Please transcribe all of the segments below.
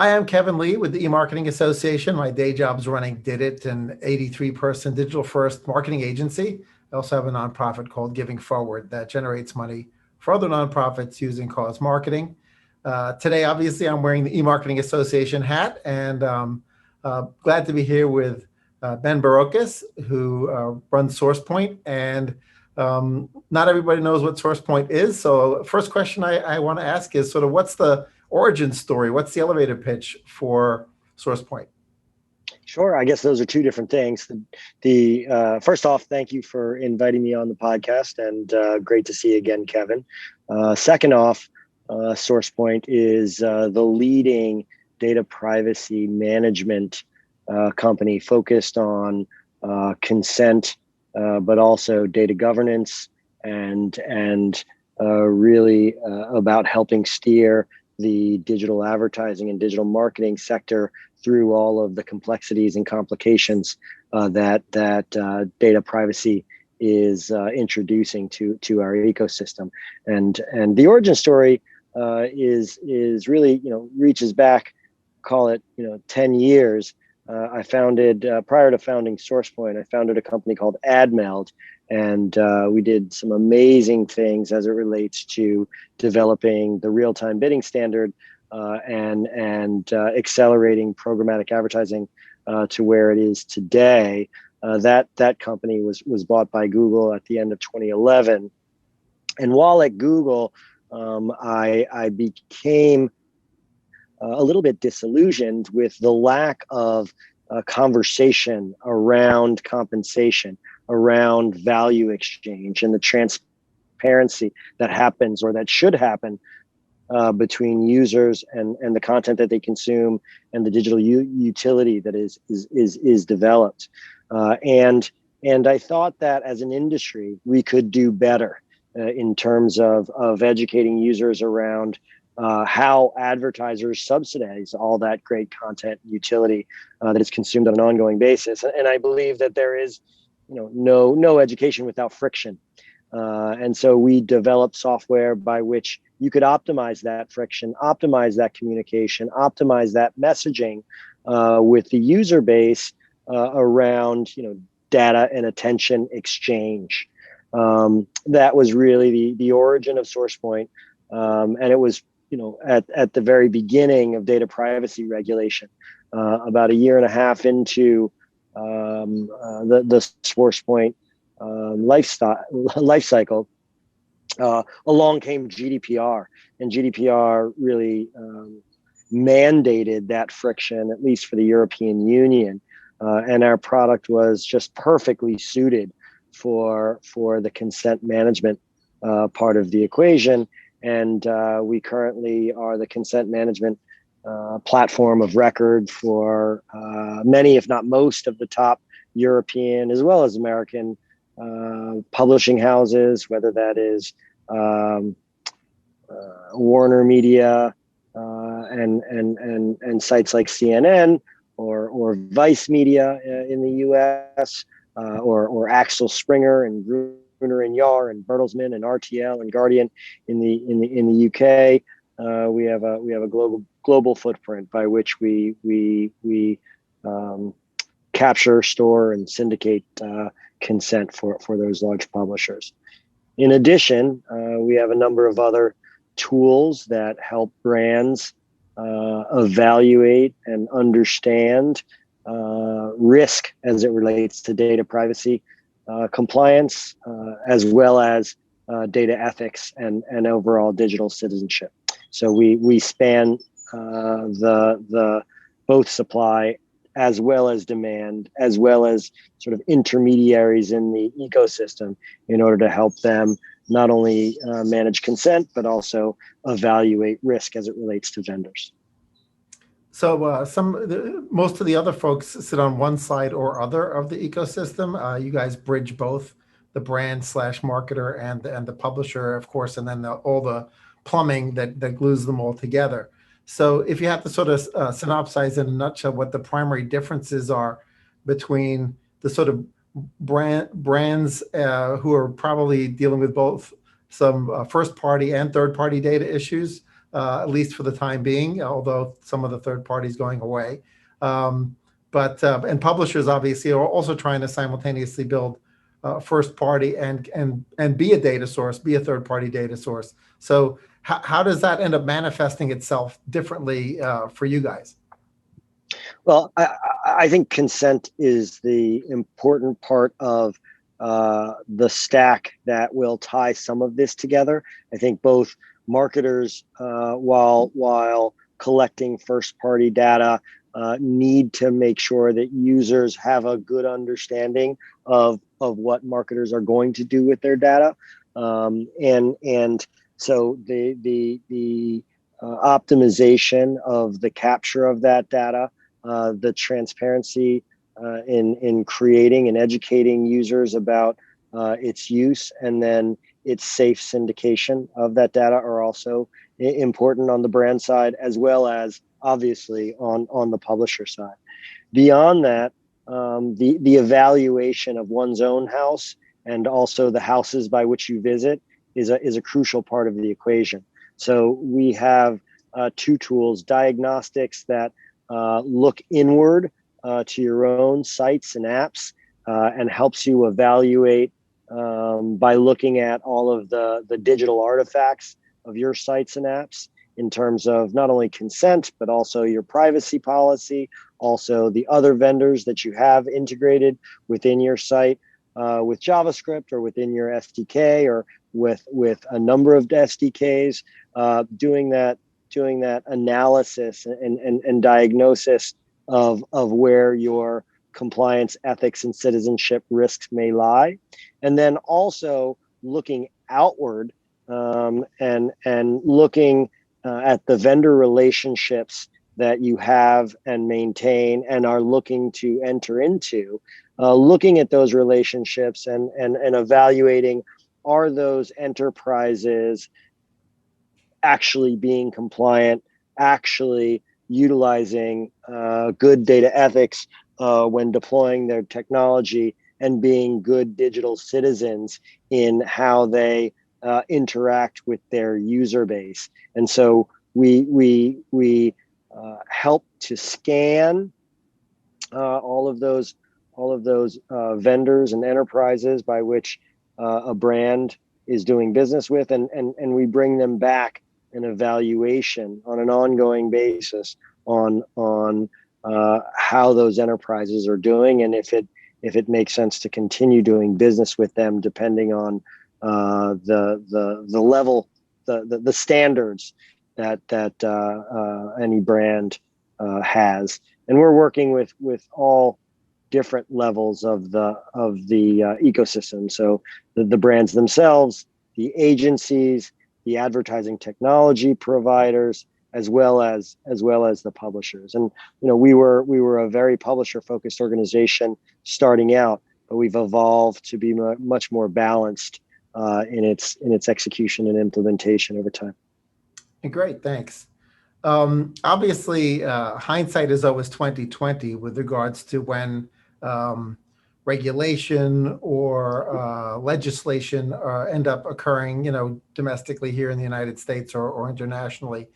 Hi, I'm Kevin Lee with the eMarketing Association. My day job is running Did It, an 83-person digital-first marketing agency. I also have a nonprofit called Giving Forward that generates money for other nonprofits using cause marketing. Today, obviously, I'm wearing the eMarketing Association hat, and glad to be here with Ben Barokas, who runs Sourcepoint. And not everybody knows what Sourcepoint is. So first question I want to ask is sort of what's the origin story? What's the elevator pitch for Sourcepoint? Sure. I guess those are two different things. The first off, thank you for inviting me on the podcast, and great to see you again, Kevin. Second off, Sourcepoint is the leading data privacy management company focused on consent, but also data governance and really about helping steer the digital advertising and digital marketing sector through all of the complexities and complications that data privacy is introducing to our ecosystem. And the origin story is really, reaches back, call it 10 years. I founded, prior to founding Sourcepoint, I founded a company called AdMeld, and we did some amazing things as it relates to developing the real-time bidding standard and accelerating programmatic advertising to where it is today. That company was bought by Google at the end of 2011, and while at Google, I became a little bit disillusioned with the lack of conversation around compensation, around value exchange, and the transparency that happens or that should happen between users and the content that they consume and the digital utility that is developed. And I thought that as an industry, we could do better in terms of educating users around how advertisers subsidize all that great content utility that is consumed on an ongoing basis. And I believe that there is, no education without friction. And so we developed software by which you could optimize that friction, optimize that communication, optimize that messaging with the user base around, data and attention exchange. That was really the origin of Sourcepoint, and it was at the very beginning of data privacy regulation, about a year and a half into the Sourcepoint life cycle. Along came GDPR, and GDPR really mandated that friction, at least for the European Union, and our product was just perfectly suited for the consent management part of the equation. And we currently are the consent management platform of record for many, if not most, of the top European as well as American publishing houses, whether that is Warner Media and sites like CNN or Vice Media in the U.S. Or Axel Springer and Gruner and Jahr and Bertelsmann and RTL and Guardian in the UK. We have a global footprint by which we capture, store, and syndicate consent for those large publishers. In addition, we have a number of other tools that help brands evaluate and understand risk as it relates to data privacy compliance, as well as data ethics and overall digital citizenship. So we span the both supply as well as demand, as well as sort of intermediaries in the ecosystem in order to help them not only manage consent, but also evaluate risk as it relates to vendors. So most of the other folks sit on one side or other of the ecosystem. You guys bridge both the brand / marketer and the publisher, of course, and then all the plumbing that glues them all together. So if you have to sort of synopsize in a nutshell what the primary differences are between the sort of brands who are probably dealing with both some first party and third party data issues at least for the time being, although some of the third parties going away. And publishers obviously are also trying to simultaneously build first party and be a data source, be a third party data source. So how does that end up manifesting itself differently for you guys? Well, I think consent is the important part of the stack that will tie some of this together. I think both marketers, while collecting first-party data, need to make sure that users have a good understanding of what marketers are going to do with their data, and so the optimization of the capture of that data, the transparency in creating and educating users about its use, and then its safe syndication of that data are also important on the brand side, as well as obviously on the publisher side. Beyond that, the evaluation of one's own house and also the houses by which you visit is a crucial part of the equation. So we have two tools: diagnostics that look inward to your own sites and apps, and helps you evaluate by looking at all of the digital artifacts of your sites and apps in terms of not only consent, but also your privacy policy, also the other vendors that you have integrated within your site with JavaScript or within your SDK or with a number of SDKs, doing that analysis and diagnosis of where your compliance, ethics, and citizenship risks may lie, and then also looking outward and looking at the vendor relationships that you have and maintain and are looking to enter into, looking at those relationships and evaluating, are those enterprises actually being compliant, actually utilizing good data ethics when deploying their technology, and being good digital citizens in how they interact with their user base. And so we help to scan all of those vendors and enterprises by which a brand is doing business with, and we bring them back an evaluation on an ongoing basis on how those enterprises are doing, and if it makes sense to continue doing business with them, depending on the level, the standards that any brand has. And we're working with all different levels of the ecosystem. So the brands themselves, the agencies, the advertising technology providers, as well as the publishers. And we were a very publisher focused organization starting out, but we've evolved to be much more balanced in its execution and implementation over time. Great, thanks. Obviously, hindsight is always 2020 with regards to when regulation or legislation end up occurring, domestically here in the United States or internationally.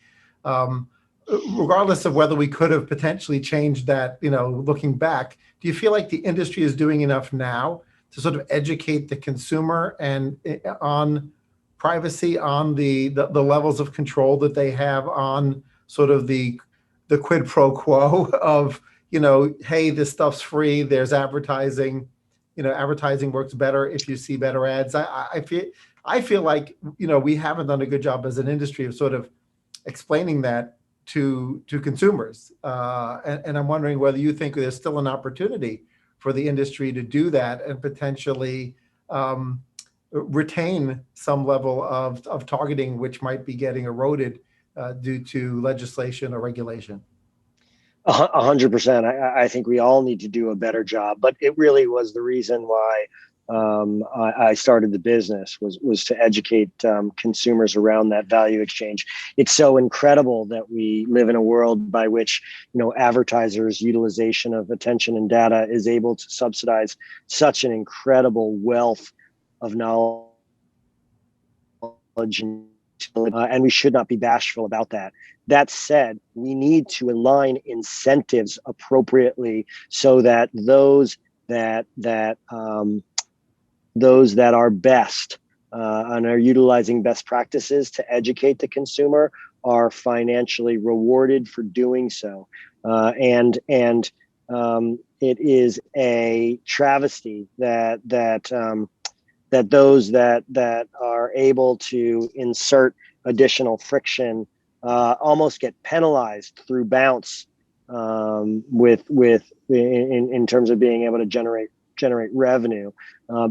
Regardless of whether we could have potentially changed that, looking back, do you feel like the industry is doing enough now to sort of educate the consumer and on privacy, on the levels of control that they have, on sort of the quid pro quo of, hey, this stuff's free, there's advertising, advertising works better if you see better ads. I feel like, we haven't done a good job as an industry of sort of explaining that to consumers. And I'm wondering whether you think there's still an opportunity for the industry to do that and potentially retain some level of targeting, which might be getting eroded due to legislation or regulation. 100%. I think we all need to do a better job, but it really was the reason why I started the business was to educate consumers around that value exchange. It's so incredible that we live in a world by which advertisers' utilization of attention and data is able to subsidize such an incredible wealth of knowledge and and we should not be bashful about that. That said, we need to align incentives appropriately so that those that are best and are utilizing best practices to educate the consumer are financially rewarded for doing so. It is a travesty that those that are able to insert additional friction almost get penalized through bounce in terms of being able to generate revenue,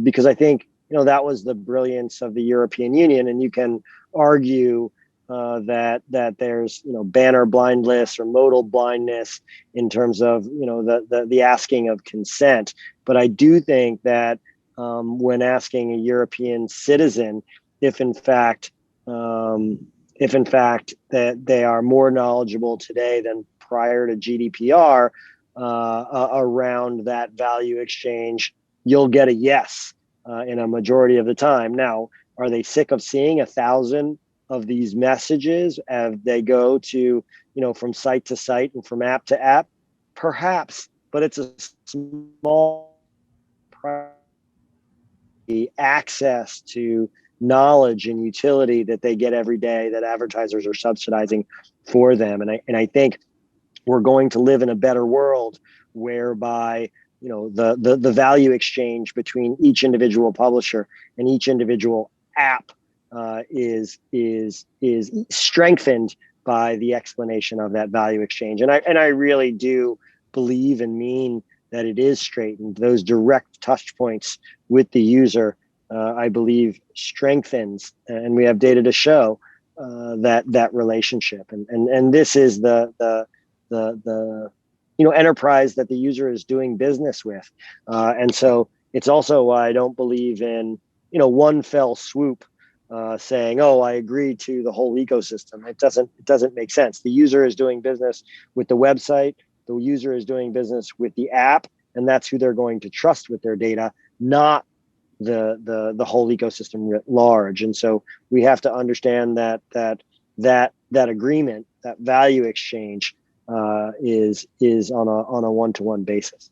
because I think that was the brilliance of the European Union, and you can argue that there's banner blindness or modal blindness in terms of the asking of consent, but I do think that when asking a European citizen if in fact that they are more knowledgeable today than prior to GDPR around that value exchange, you'll get a yes in a majority of the time. Now, are they sick of seeing 1,000 of these messages as they go to, from site to site and from app to app? Perhaps, but it's a small access to knowledge and utility that they get every day that advertisers are subsidizing for them. And I think we're going to live in a better world whereby the value exchange between each individual publisher and each individual app is strengthened by the explanation of that value exchange. And I really do believe and mean that it is straightened. Those direct touch points with the user, I believe, strengthens, and we have data to show that relationship. And this is the enterprise that the user is doing business with. And so it's also why I don't believe in one fell swoop saying, oh, I agree to the whole ecosystem. It doesn't make sense. The user is doing business with the website. The user is doing business with the app, and that's who they're going to trust with their data, not the whole ecosystem writ large. And so we have to understand that agreement, that value exchange, is on a one-to-one basis.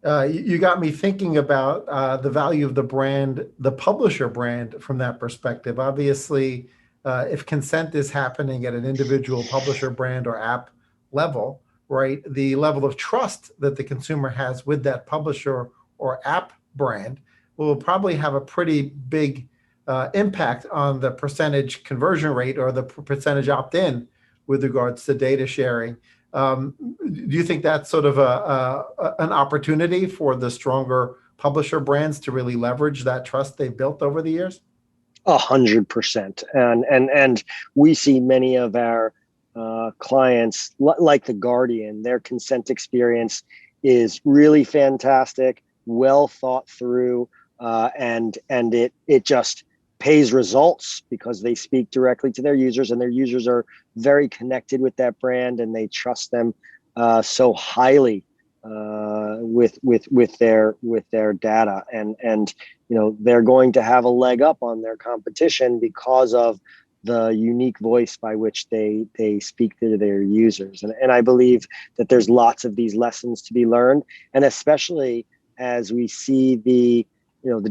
You got me thinking about the value of the brand, the publisher brand, from that perspective. Obviously, if consent is happening at an individual publisher brand or app level, right, the level of trust that the consumer has with that publisher or app brand will probably have a pretty big impact on the percentage conversion rate or the percentage opt-in with regards to data sharing. Do you think that's sort of an opportunity for the stronger publisher brands to really leverage that trust they've built over the years? 100%. And we see many of our clients, like The Guardian, their consent experience is really fantastic, well thought through, and it just pays results because they speak directly to their users, and their users are very connected with that brand, and they trust them so highly with their data, and they're going to have a leg up on their competition because of the unique voice by which they speak to their users. And I believe that there's lots of these lessons to be learned, and especially as we see the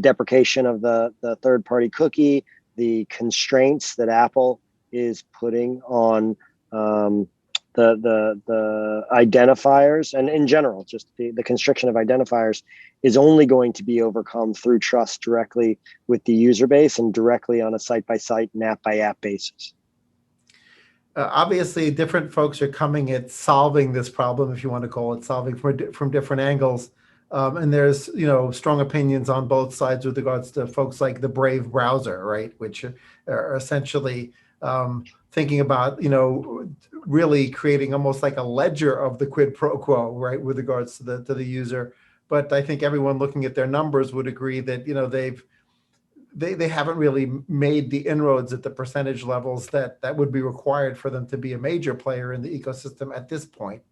deprecation of the third-party cookie, the constraints that Apple is putting on the identifiers, and in general, just the constriction of identifiers is only going to be overcome through trust directly with the user base and directly on a site-by-site and app-by-app basis. Obviously, different folks are coming at solving this problem, if you want to call it solving, from different angles. And there's, strong opinions on both sides with regards to folks like the Brave browser, right, which are essentially thinking about, really creating almost like a ledger of the quid pro quo, right, with regards to the user. But I think everyone looking at their numbers would agree that, they haven't really made the inroads at the percentage levels that would be required for them to be a major player in the ecosystem at this point.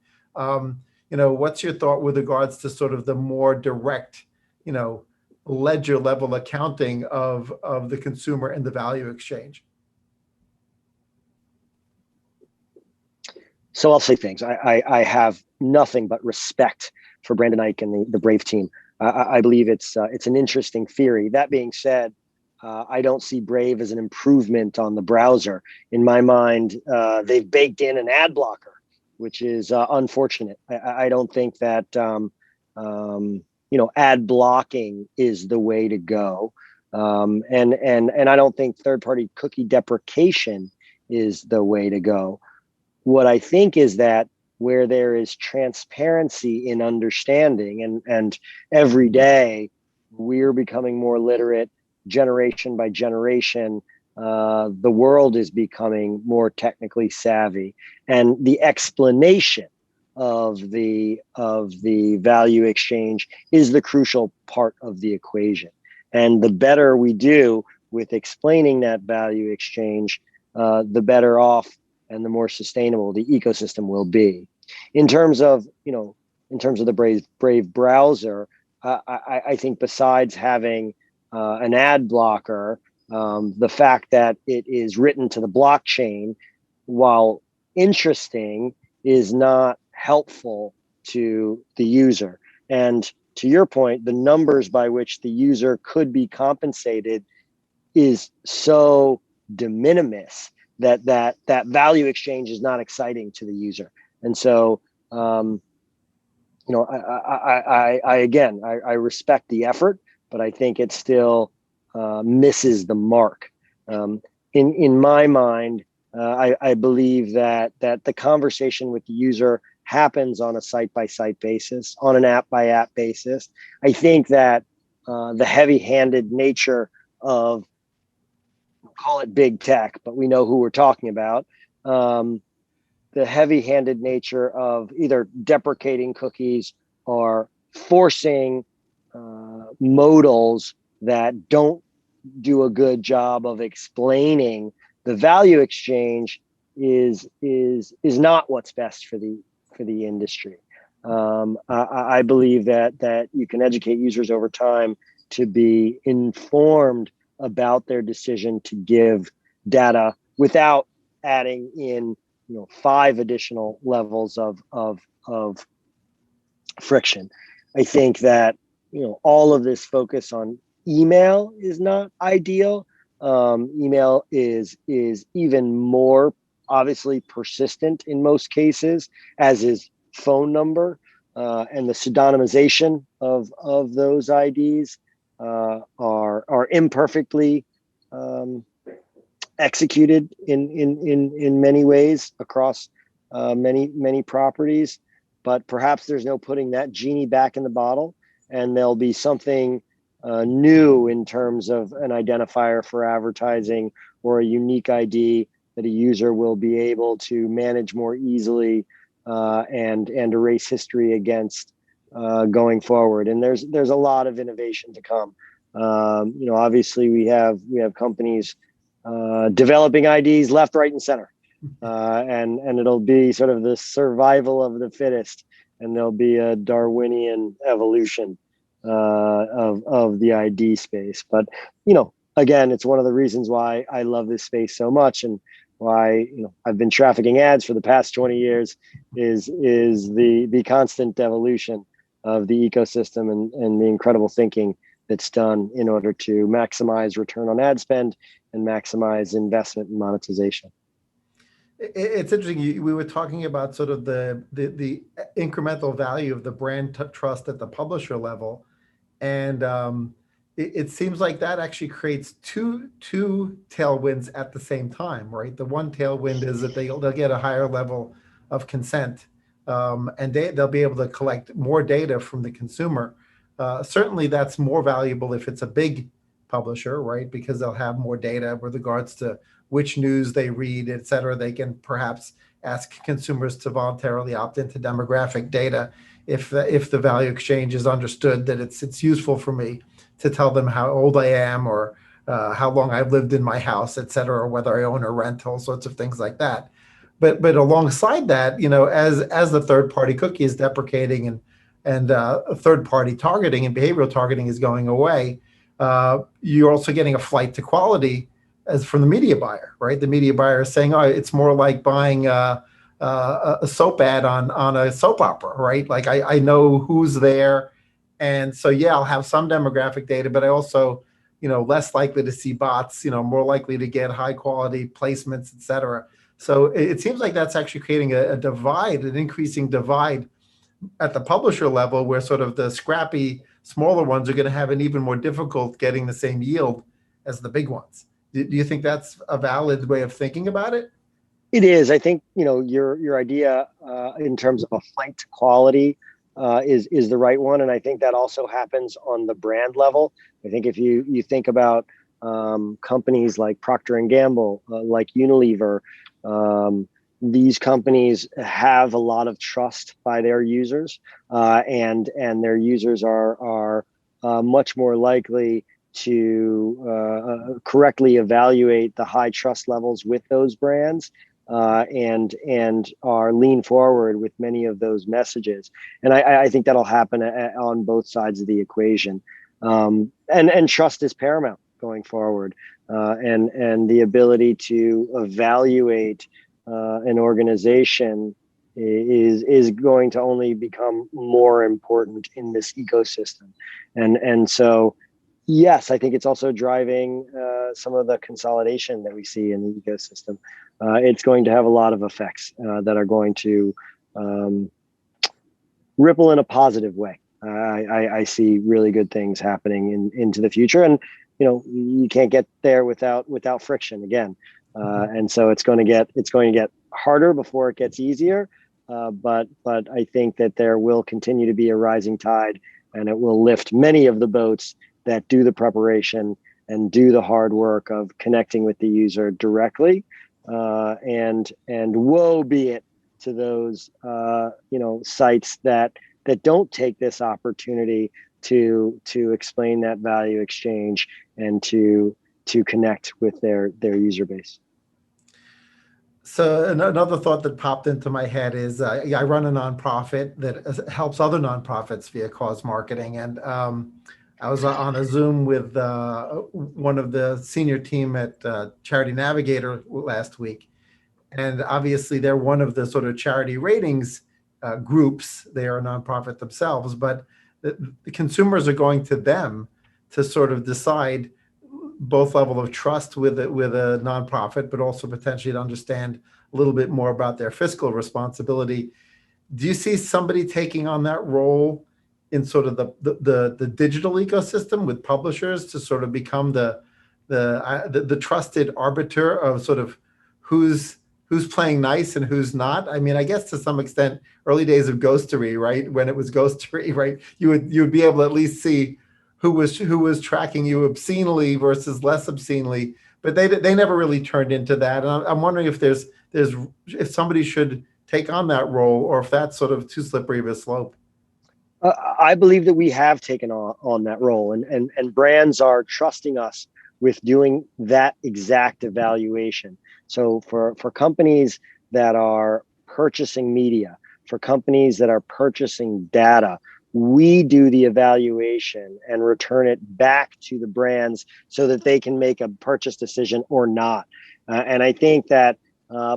What's your thought with regards to sort of the more direct, ledger level accounting of the consumer and the value exchange? So I'll say things. I have nothing but respect for Brandon Ike and the Brave team. I believe it's an interesting theory. That being said, I don't see Brave as an improvement on the browser. In my mind, they've baked in an ad blocker, which is unfortunate. I don't think that ad blocking is the way to go, and I don't think third-party cookie deprecation is the way to go. What I think is that where there is transparency in understanding, and every day we're becoming more literate generation by generation, the world is becoming more technically savvy, and the explanation of the value exchange is the crucial part of the equation. And the better we do with explaining that value exchange, the better off and the more sustainable the ecosystem will be. In terms of the Brave browser, I think besides having an ad blocker, the fact that it is written to the blockchain, while interesting, is not helpful to the user. And to your point, the numbers by which the user could be compensated is so de minimis that value exchange is not exciting to the user. And so, I respect the effort, but I think it still misses the mark. In my mind, I believe that the conversation with the user happens on a site-by-site basis, on an app-by-app basis. I think that the heavy-handed nature of, call it big tech, but we know who we're talking about, the heavy-handed nature of either deprecating cookies or forcing modals that don't do a good job of explaining the value exchange is not what's best for the industry. I believe that you can educate users over time to be informed about their decision to give data without adding in 5 additional levels of friction. I think that all of this focus on email is not ideal. Email is even more obviously persistent in most cases, as is phone number, and the pseudonymization of those IDs are imperfectly executed in many ways across many properties. But perhaps there's no putting that genie back in the bottle, and there'll be something new in terms of an identifier for advertising or a unique ID that a user will be able to manage more easily and erase history against going forward. And there's a lot of innovation to come. Obviously we have companies developing IDs left, right, and center, and it'll be sort of the survival of the fittest, and there'll be a Darwinian evolution of the ID space. But again, it's one of the reasons why I love this space so much, and why I've been trafficking ads for the past 20 years is the constant evolution of the ecosystem and the incredible thinking that's done in order to maximize return on ad spend and maximize investment and monetization. It's interesting. We were talking about sort of the incremental value of the brand trust at the publisher level, and it seems like that actually creates two tailwinds at the same time, right? The one tailwind is that they'll get a higher level of consent, and they'll be able to collect more data from the consumer. Certainly, that's more valuable if it's a big publisher, right? Because they'll have more data with regards to which news they read, et cetera. They can perhaps ask consumers to voluntarily opt into demographic data if the value exchange is understood that it's useful for me to tell them how old I am, or how long I've lived in my house, et cetera, or whether I own or rent, all sorts of things like that. But alongside that, as the third party cookie is deprecating and third party targeting and behavioral targeting is going away, you're also getting a flight to quality as from the media buyer, right? The media buyer is saying, oh, it's more like buying a soap ad on a soap opera, right? Like I know who's there, and so yeah, I'll have some demographic data, but I also, less likely to see bots, more likely to get high quality placements, et cetera. So it seems like that's actually creating a divide, an increasing divide at the publisher level, where sort of the scrappy smaller ones are going to have an even more difficult getting the same yield as the big ones. Do you think that's a valid way of thinking about it? It is. I think your idea in terms of a flight to quality is the right one, and I think that also happens on the brand level. I think if you think about companies like Procter and Gamble, like Unilever, um, these companies have a lot of trust by their users, and their users are much more likely to correctly evaluate the high trust levels with those brands, and are lean forward with many of those messages. And I think that'll happen on both sides of the equation. And trust is paramount going forward, and the ability to evaluate an organization is going to only become more important in this ecosystem. And so yes, I think it's also driving some of the consolidation that we see in the ecosystem. It's going to have a lot of effects that are going to um, ripple in a positive way. I see really good things happening into the future, and you can't get there without friction again. And so it's going to get harder before it gets easier. But I think that there will continue to be a rising tide, and it will lift many of the boats that do the preparation and do the hard work of connecting with the user directly. And woe be it to those sites that don't take this opportunity to explain that value exchange and to connect with their user base. So another thought that popped into my head is I run a nonprofit that helps other nonprofits via cause marketing, and I was on a Zoom with one of the senior team at Charity Navigator last week, and obviously they're one of the sort of charity ratings groups. They are a nonprofit themselves, but the consumers are going to them to sort of decide both level of trust with a nonprofit, but also potentially to understand a little bit more about their fiscal responsibility. Do you see somebody taking on that role in sort of the digital ecosystem with publishers to sort of become the trusted arbiter of sort of who's playing nice and who's not? I mean, I guess to some extent, early days of ghostery, right? When it was ghostery, right? You would be able to at least see who was tracking you obscenely versus less obscenely, but they never really turned into that. And I'm wondering if if somebody should take on that role, or if that's sort of too slippery of a slope. I believe that we have taken on that role, and brands are trusting us with doing that exact evaluation. So for companies that are purchasing media, for companies that are purchasing data, we do the evaluation and return it back to the brands so that they can make a purchase decision or not. And I think that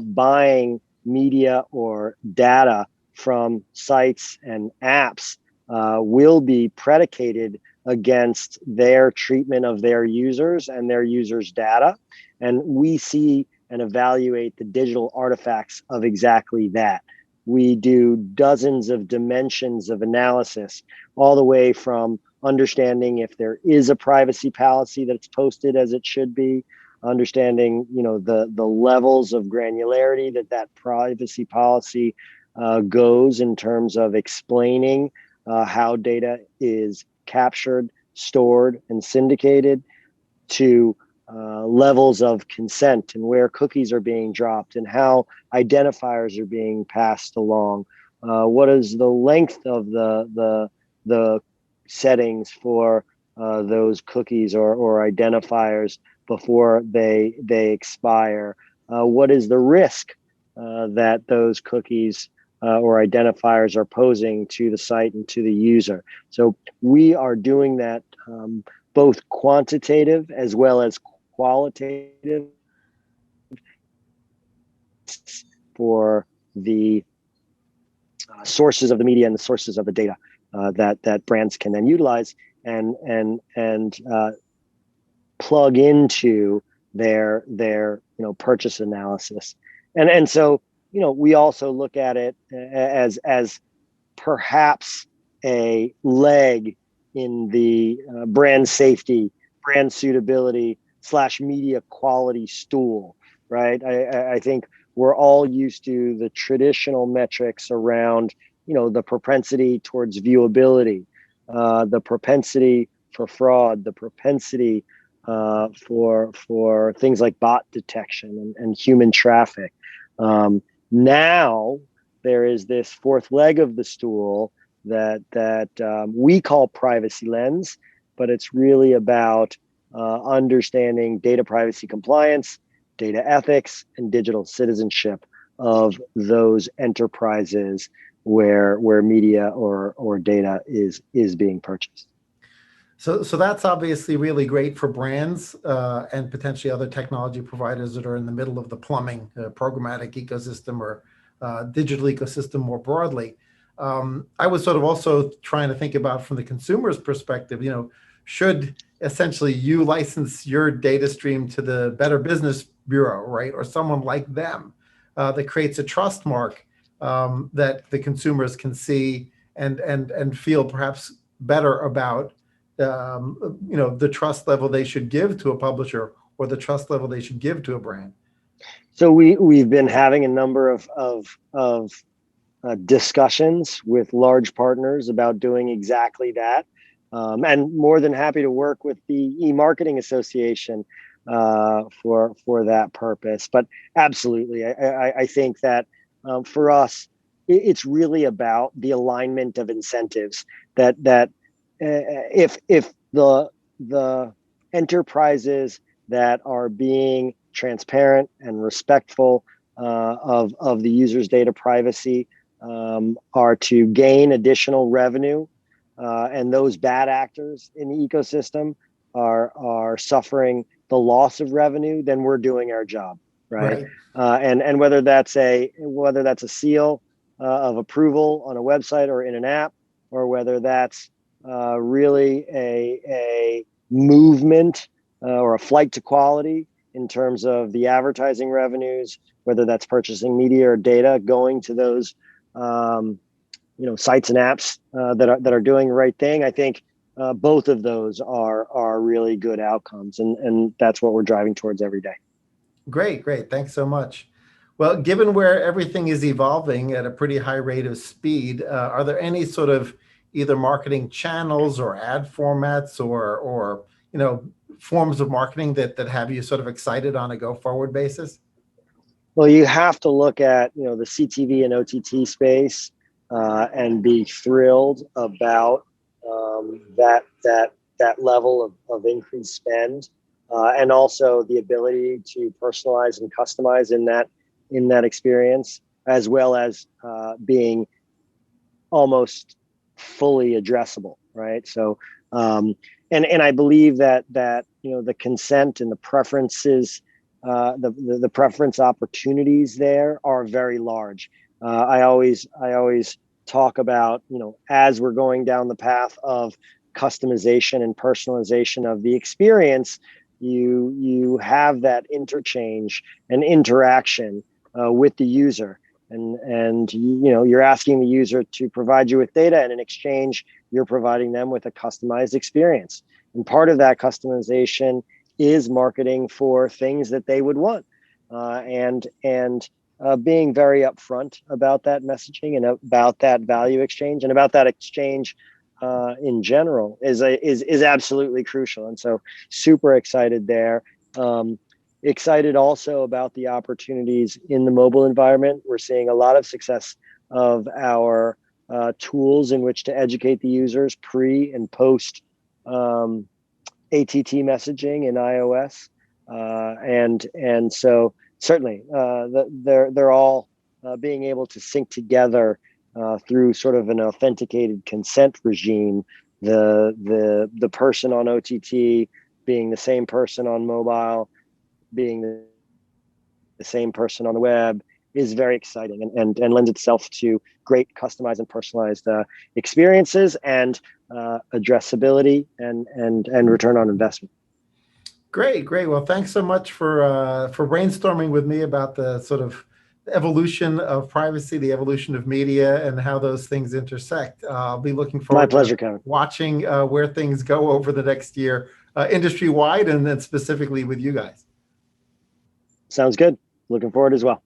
buying media or data from sites and apps will be predicated against their treatment of their users and their users' data. And we see and evaluate the digital artifacts of exactly that. We do dozens of dimensions of analysis, all the way from understanding if there is a privacy policy that's posted as it should be, understanding the levels of granularity that privacy policy goes in terms of explaining how data is captured, stored, and syndicated, to levels of consent and where cookies are being dropped and how identifiers are being passed along. What is the length of the settings for those cookies or identifiers before they expire? What is the risk that those cookies or identifiers are posing to the site and to the user? So we are doing that both quantitative as well as qualitative for the sources of the media and the sources of the data that brands can then utilize and plug into their purchase analysis. And so we also look at it as perhaps a leg in the brand safety, brand suitability / media quality stool, right? I think we're all used to the traditional metrics around, the propensity towards viewability, the propensity for fraud, the propensity for things like bot detection and human traffic. Now there is this fourth leg of the stool that we call privacy lens, but it's really about understanding data privacy compliance, data ethics, and digital citizenship of those enterprises where media or data is being purchased. So that's obviously really great for brands and potentially other technology providers that are in the middle of the plumbing programmatic ecosystem or digital ecosystem more broadly. I was sort of also trying to think about from the consumer's perspective, should essentially you license your data stream to the Better Business Bureau, right? Or someone like them that creates a trust mark that the consumers can see and feel perhaps better about the trust level they should give to a publisher or the trust level they should give to a brand. So we've been having a number of discussions with large partners about doing exactly that, and more than happy to work with the e-marketing association for that purpose. But absolutely, I think that for us, it's really about the alignment of incentives that if the enterprises that are being transparent and respectful of the user's data privacy are to gain additional revenue, and those bad actors in the ecosystem are suffering the loss of revenue, then we're doing our job, right? And whether that's a seal of approval on a website or in an app, or whether that's really a movement or a flight to quality in terms of the advertising revenues, whether that's purchasing media or data going to those sites and apps that are doing the right thing. I think both of those are really good outcomes, and that's what we're driving towards every day. Great. Thanks so much. Well, given where everything is evolving at a pretty high rate of speed, are there any sort of either marketing channels or ad formats or forms of marketing that have you sort of excited on a go forward basis? Well, you have to look at the CTV and OTT space and be thrilled about that level of increased spend, and also the ability to personalize and customize in that experience, as well as being almost fully addressable, right? So, and I believe that the consent and the preferences, the preference opportunities there are very large. I always talk about as we're going down the path of customization and personalization of the experience, you have that interchange and interaction with the user. And you're asking the user to provide you with data, and in exchange, you're providing them with a customized experience. And part of that customization is marketing for things that they would want, and being very upfront about that messaging and about that value exchange and about that exchange in general is absolutely crucial. And so, super excited there. Excited also about the opportunities in the mobile environment. We're seeing a lot of success of our tools in which to educate the users pre and post ATT messaging in iOS, and so certainly they're all being able to sync together through sort of an authenticated consent regime. The person on OTT being the same person on mobile, being the same person on the web, is very exciting and lends itself to great customized and personalized experiences and addressability and return on investment. Great, great. Well, thanks so much for brainstorming with me about the sort of evolution of privacy, the evolution of media, and how those things intersect. I'll be looking forward My pleasure, to Kevin. watching where things go over the next year, industry-wide, and then specifically with you guys. Sounds good. Looking forward as well.